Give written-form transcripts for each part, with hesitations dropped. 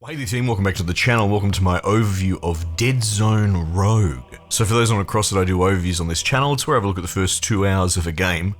Hey there team, welcome back to the channel. Welcome to my overview of Deadzone Rogue. So for those on across that I do overviews on this channel, it's where I have a look at the first 2 hours of a game.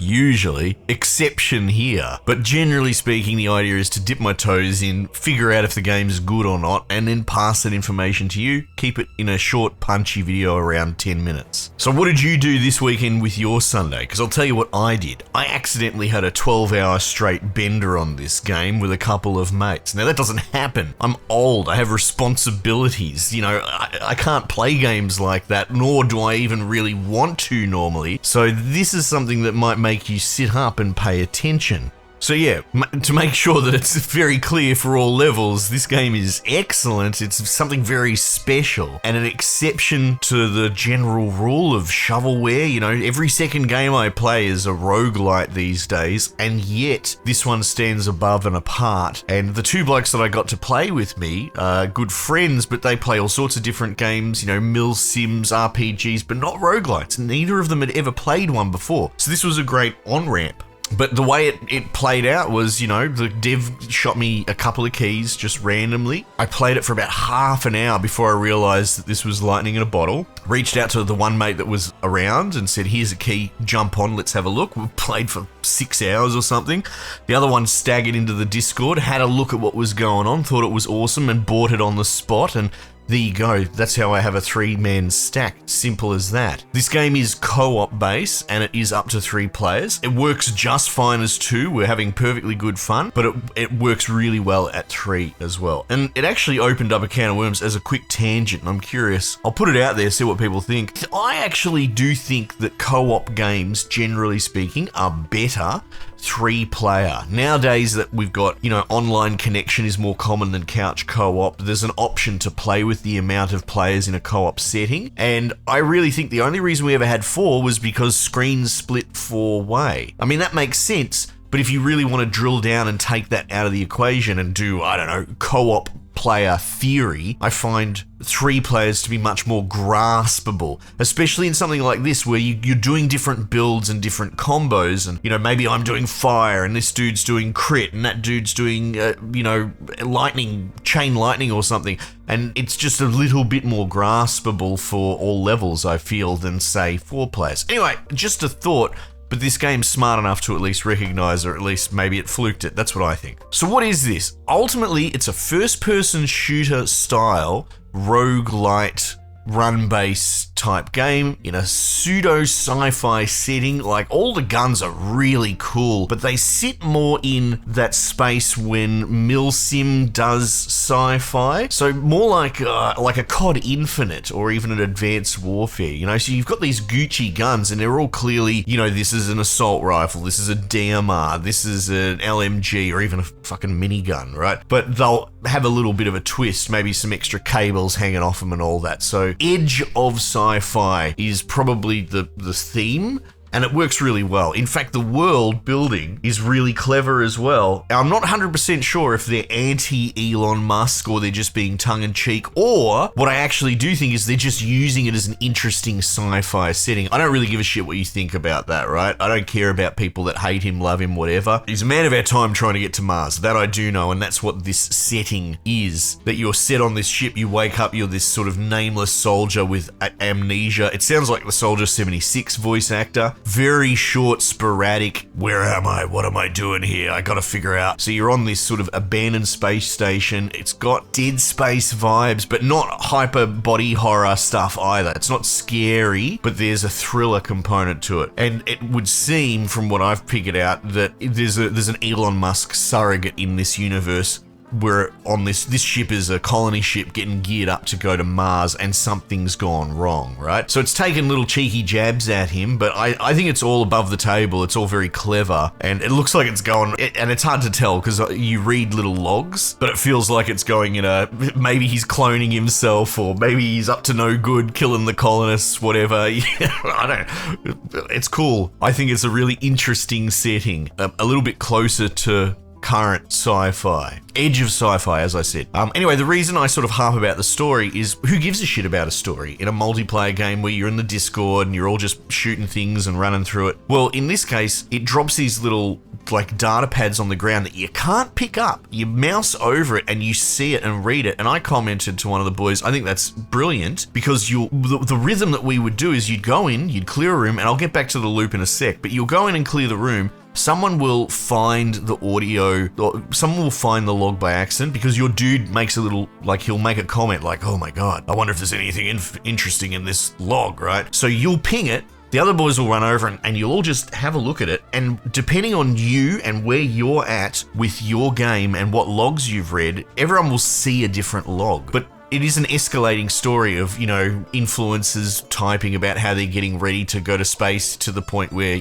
Usually, exception here. But generally speaking, the idea is to dip my toes in, figure out if the game's good or not, and then pass that information to you, keep it in a short, punchy video around 10 minutes. So what did you do this weekend with your Sunday? Because I'll tell you what I did. I accidentally had a 12-hour straight bender on this game with a couple of mates. Now that doesn't happen. I'm old, I have responsibilities. You know, I can't play games like that, nor do I even really want to normally. So this is something that might make you sit up and pay attention. So yeah, to make sure that it's very clear for all levels, this game is excellent. It's something very special and an exception to the general rule of shovelware. You know, every second game I play is a roguelite these days, and yet this one stands above and apart. And the two blokes that I got to play with me are good friends, but they play all sorts of different games, you know, mill sims, RPGs, but not roguelites. Neither of them had ever played one before. So this was a great on-ramp. But the way it played out was, you know, the dev shot me a couple of keys just randomly. I played it for about half an hour before I realized that this was lightning in a bottle. Reached out to the one mate that was around and said, here's a key, jump on, let's have a look. We played for 6 hours or something. The other one staggered into the Discord, had a look at what was going on, thought it was awesome and bought it on the spot, and there you go, that's how I have a 3-man stack, simple as that. This game is co-op base and it is up to 3 players. It works just fine as 2, we're having perfectly good fun, but it works really well at 3 as well. And it actually opened up a can of worms as a quick tangent, and I'm curious, I'll put it out there, see what people think. I actually do think that co-op games, generally speaking, are better 3-player. Nowadays that we've got, you know, online connection is more common than couch co-op, there's an option to play with the amount of players in a co-op setting, and I really think the only reason we ever had 4 was because screens split 4-way. I mean, that makes sense, but if you really want to drill down and take that out of the equation and do, I don't know, co-op player theory, I find 3 players to be much more graspable, especially in something like this where you're doing different builds and different combos, and, you know, maybe I'm doing fire and this dude's doing crit and that dude's doing, you know, lightning, chain lightning or something, and it's just a little bit more graspable for all levels, I feel, than, say, 4 players. Anyway, just a thought. But this game's smart enough to at least recognize, or at least maybe it fluked it. That's what I think. So what is this? Ultimately, it's a first-person shooter style roguelite run-based type game in a pseudo sci-fi setting. Like, all the guns are really cool, but they sit more in that space when Milsim does sci-fi. So more like a COD Infinite or even an Advanced Warfare, you know? So you've got these Gucci guns and they're all clearly, you know, this is an assault rifle, this is a DMR, this is an LMG or even a fucking minigun, right? But they'll have a little bit of a twist, maybe some extra cables hanging off them and all that. So edge of sci-fi is probably the theme, and it works really well. In fact, the world building is really clever as well. I'm not 100% sure if they're anti-Elon Musk or they're just being tongue-in-cheek, or what I actually do think is they're just using it as an interesting sci-fi setting. I don't really give a shit what you think about that, right? I don't care about people that hate him, love him, whatever. He's a man of our time trying to get to Mars. That I do know, and that's what this setting is. That you're set on this ship, you wake up, you're this sort of nameless soldier with amnesia. It sounds like the Soldier 76 voice actor. Very short, sporadic, where am I? What am I doing here? I gotta figure out. So you're on this sort of abandoned space station. It's got Dead Space vibes, but not hyper body horror stuff either. It's not scary, but there's a thriller component to it. And it would seem, from what I've figured out, that there's an Elon Musk surrogate in this universe. We're on this ship is a colony ship getting geared up to go to Mars, and something's gone wrong, right? So it's taken little cheeky jabs at him, but I think it's all above the table. It's all very clever, and it looks like it's going, and it's hard to tell because you read little logs, but it feels like it's going in a, maybe he's cloning himself, or maybe he's up to no good, killing the colonists, whatever. I don't, it's cool. I think it's a really interesting setting, a little bit closer to current sci-fi. Edge of sci-fi, as I said. Anyway, the reason I sort of harp about the story is who gives a shit about a story in a multiplayer game where you're in the Discord and you're all just shooting things and running through it? Well, in this case, it drops these little like data pads on the ground that you can't pick up. You mouse over it and you see it and read it. And I commented to one of the boys, I think that's brilliant because the rhythm that we would do is you'd go in, you'd clear a room, and I'll get back to the loop in a sec, but you'll go in and clear the room. Someone will find the audio, or someone will find the log by accident because your dude makes a little, like he'll make a comment like, oh my God, I wonder if there's anything interesting in this log, right? So you'll ping it, the other boys will run over and you'll all just have a look at it. And depending on you and where you're at with your game and what logs you've read, everyone will see a different log. But it is an escalating story of, influencers typing about how they're getting ready to go to space to the point where,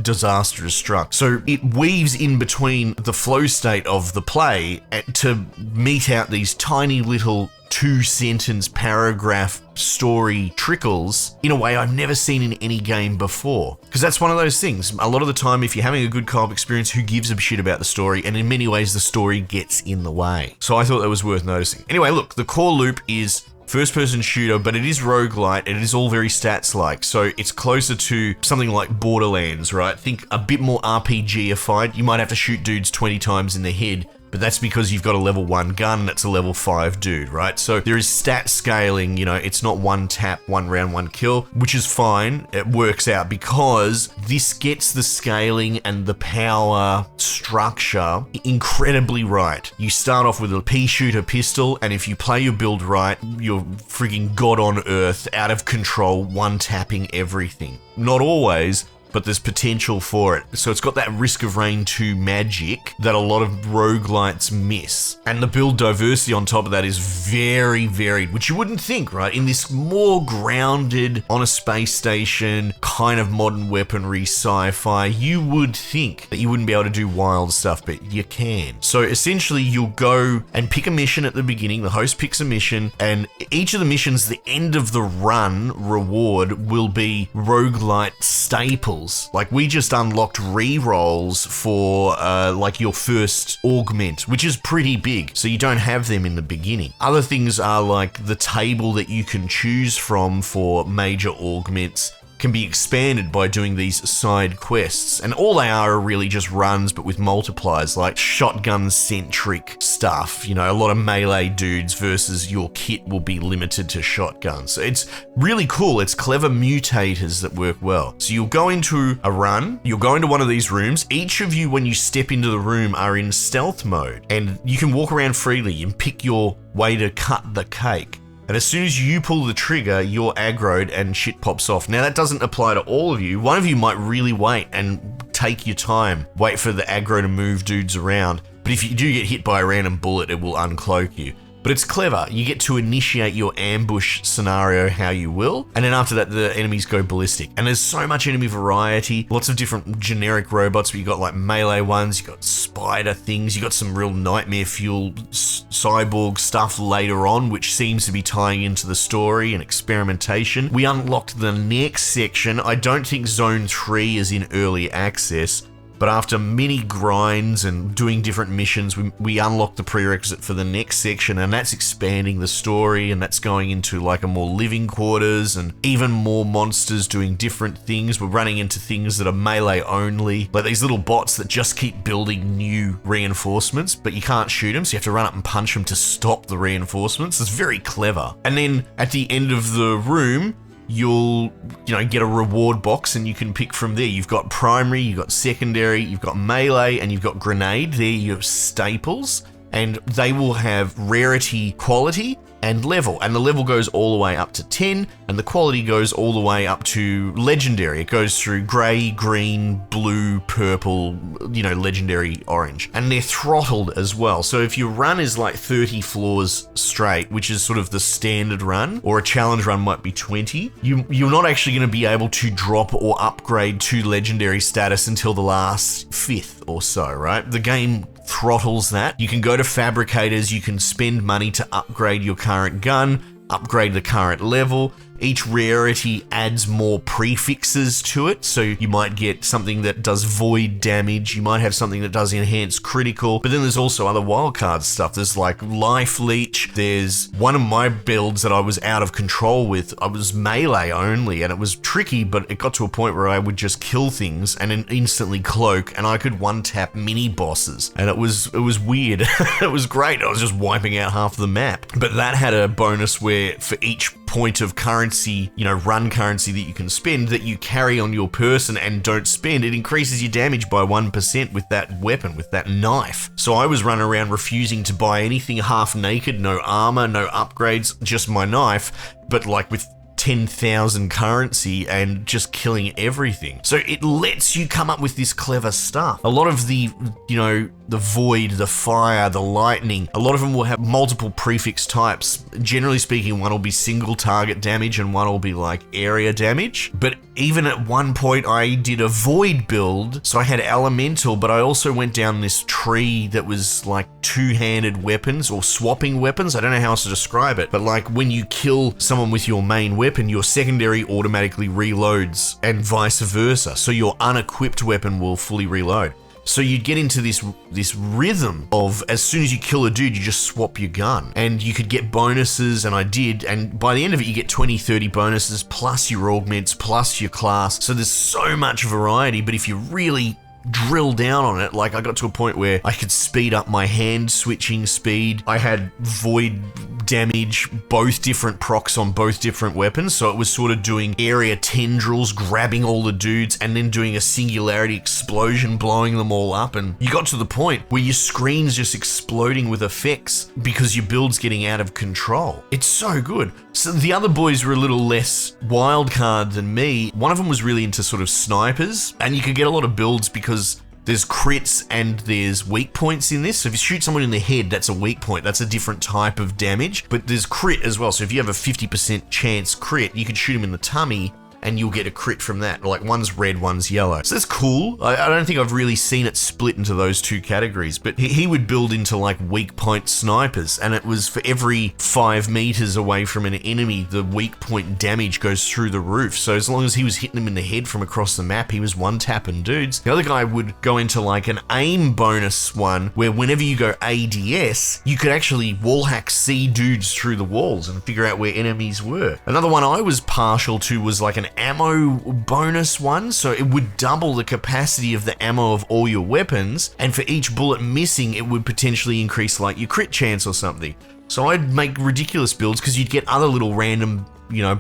disaster is struck. So it weaves in between the flow state of the play to mete out these tiny little 2-sentence paragraph story trickles in a way I've never seen in any game before. Because that's one of those things. A lot of the time, if you're having a good co-op experience, who gives a shit about the story? And in many ways, the story gets in the way. So I thought that was worth noticing. Anyway, look, the core loop is first-person shooter, but it is roguelite, and it is all very stats-like, so it's closer to something like Borderlands, right? Think a bit more RPG-ified. You might have to shoot dudes 20 times in the head, but that's because you've got a level 1 gun and it's a level 5 dude, right? So there is stat scaling, it's not one tap, one round, one kill, which is fine. It works out because this gets the scaling and the power structure incredibly right. You start off with a pea shooter pistol, and if you play your build right, you're frigging God on earth, out of control, one tapping everything. Not always, but there's potential for it. So it's got that Risk of Rain 2 magic that a lot of roguelites miss. And the build diversity on top of that is very varied, which you wouldn't think, right? In this more grounded, on a space station, kind of modern weaponry sci-fi, you would think that you wouldn't be able to do wild stuff, but you can. So essentially you'll go and pick a mission at the beginning, the host picks a mission, and each of the missions, the end of the run reward will be roguelite staples. Like we just unlocked re-rolls for like your first augment, which is pretty big, so you don't have them in the beginning. Other things are like the table that you can choose from for major augments can be expanded by doing these side quests, and all they are really just runs but with multipliers, like shotgun-centric stuff. A lot of melee dudes versus your kit will be limited to shotguns. So it's really cool. It's clever mutators that work well. So you'll go into a run, you'll go into one of these rooms. Each of you, when you step into the room, are in stealth mode, and you can walk around freely and pick your way to cut the cake. And as soon as you pull the trigger, you're aggroed and shit pops off. Now that doesn't apply to all of you. One of you might really wait and take your time, wait for the aggro to move dudes around. But if you do get hit by a random bullet, it will uncloak you. But it's clever. You get to initiate your ambush scenario how you will, and then after that, the enemies go ballistic. And there's so much enemy variety, lots of different generic robots, but you got like melee ones, you got spider things, you got some real nightmare fuel cyborg stuff later on, which seems to be tying into the story and experimentation. We unlocked the next section. I don't think Zone 3 is in early access, but after many grinds and doing different missions, we unlock the prerequisite for the next section, and that's expanding the story, and that's going into like a more living quarters and even more monsters doing different things. We're running into things that are melee only, like these little bots that just keep building new reinforcements, but you can't shoot them, so you have to run up and punch them to stop the reinforcements. It's very clever. And then at the end of the room, you'll get a reward box and you can pick from there. You've got primary, you've got secondary, you've got melee, and you've got grenade. They're your staples, and they will have rarity, quality, and level. And the level goes all the way up to 10, and the quality goes all the way up to legendary. It goes through grey, green, blue, purple, legendary, orange. And they're throttled as well. So if your run is like 30 floors straight, which is sort of the standard run, or a challenge run might be 20, you're not actually going to be able to drop or upgrade to legendary status until the last fifth or so, right? The game throttles that. You can go to fabricators, you can spend money to upgrade your current gun, upgrade the current level, Each rarity adds more prefixes to it, so you might get something that does void damage, you might have something that does enhanced critical, but then there's also other wildcard stuff. There's like life leech, there's one of my builds that I was out of control with, I was melee only, and it was tricky, but it got to a point where I would just kill things and then instantly cloak, and I could one-tap mini bosses, and it was weird. It was great, I was just wiping out half the map. But that had a bonus where for each point of currency, run currency that you can spend, that you carry on your person and don't spend, it increases your damage by 1% with that weapon, with that knife. So I was running around refusing to buy anything half naked, no armor, no upgrades, just my knife, but like with 10,000 currency and just killing everything. So it lets you come up with this clever stuff. A lot of the, the void, the fire, the lightning, a lot of them will have multiple prefix types. Generally speaking, one will be single target damage and one will be like area damage. But even at one point I did a void build, so I had elemental, but I also went down this tree that was like two-handed weapons or swapping weapons. I don't know how else to describe it, but like when you kill someone with your main weapon, your secondary automatically reloads and vice versa. So your unequipped weapon will fully reload. So you'd get into this rhythm of as soon as you kill a dude, you just swap your gun. And you could get bonuses, and I did, and by the end of it, you get 20, 30 bonuses, plus your augments, plus your class. So there's so much variety, but if you really drill down on it, like I got to a point where I could speed up my hand switching speed. I had void damage, both different procs on both different weapons, so it was sort of doing area tendrils, grabbing all the dudes, and then doing a singularity explosion, blowing them all up, and you got to the point where your screen's just exploding with effects because your build's getting out of control. It's so good. So the other boys were a little less wild card than me. One of them was really into sort of snipers, and you could get a lot of builds because there's crits and there's weak points in this. So if you shoot someone in the head, that's a weak point. That's a different type of damage. But there's crit as well. So if you have a 50% chance crit, you could shoot him in the tummy and you'll get a crit from that. Like one's red, one's yellow. So that's cool. I don't think I've really seen it split into those two categories, but he would build into like weak point snipers, and it was for every 5 meters away from an enemy, the weak point damage goes through the roof. So as long as he was hitting them in the head from across the map, he was one-tapping dudes. The other guy would go into like an aim bonus one, where whenever you go ADS, you could actually wall hack see dudes through the walls and figure out where enemies were. Another one I was partial to was like an ammo bonus one, so it would double the capacity of the ammo of all your weapons, and for each bullet missing it would potentially increase like your crit chance or something. So I'd make ridiculous builds because you'd get other little random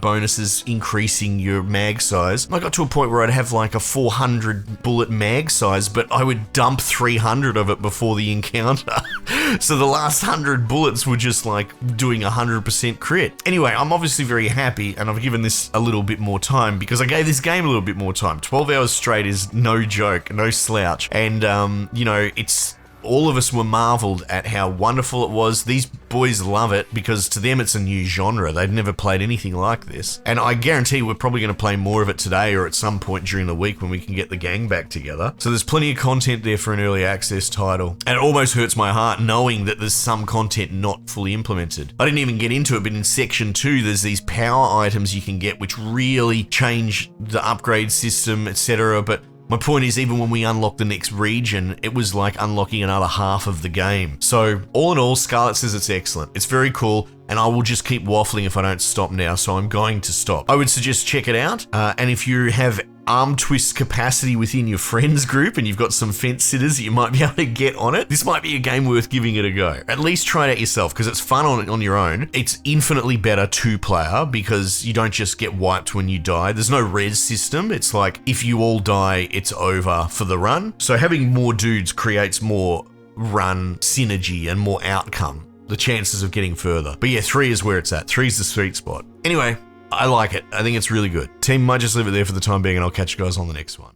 bonuses increasing your mag size. I got to a point where I'd have like a 400 bullet mag size, but I would dump 300 of it before the encounter. So the last 100 bullets were just like doing 100% crit. Anyway, I'm obviously very happy, and I've given this a little bit more time because I gave this game a little bit more time. 12 hours straight is no joke, no slouch. And, it's all of us were marveled at how wonderful it was. These boys love it because to them it's a new genre. They've never played anything like this. And I guarantee we're probably going to play more of it today or at some point during the week when we can get the gang back together. So there's plenty of content there for an early access title. And it almost hurts my heart knowing that there's some content not fully implemented. I didn't even get into it, but in section 2 there's these power items you can get which really change the upgrade system, etc. But my point is, even when we unlock the next region, it was like unlocking another half of the game. So all in all, Scarlett says it's excellent. It's very cool, and I will just keep waffling if I don't stop now, so I'm going to stop. I would suggest check it out, and if you have arm twist capacity within your friends group and you've got some fence sitters that you might be able to get on it, this might be a game worth giving it a go. At least try it out yourself because it's fun on your own. It's infinitely better 2-player because you don't just get wiped when you die. There's no res system. It's like if you all die, it's over for the run. So having more dudes creates more run synergy and more outcome, the chances of getting further. But yeah, 3 is where it's at. 3 is the sweet spot. Anyway, I like it. I think it's really good. Team might just leave it there for the time being, and I'll catch you guys on the next one.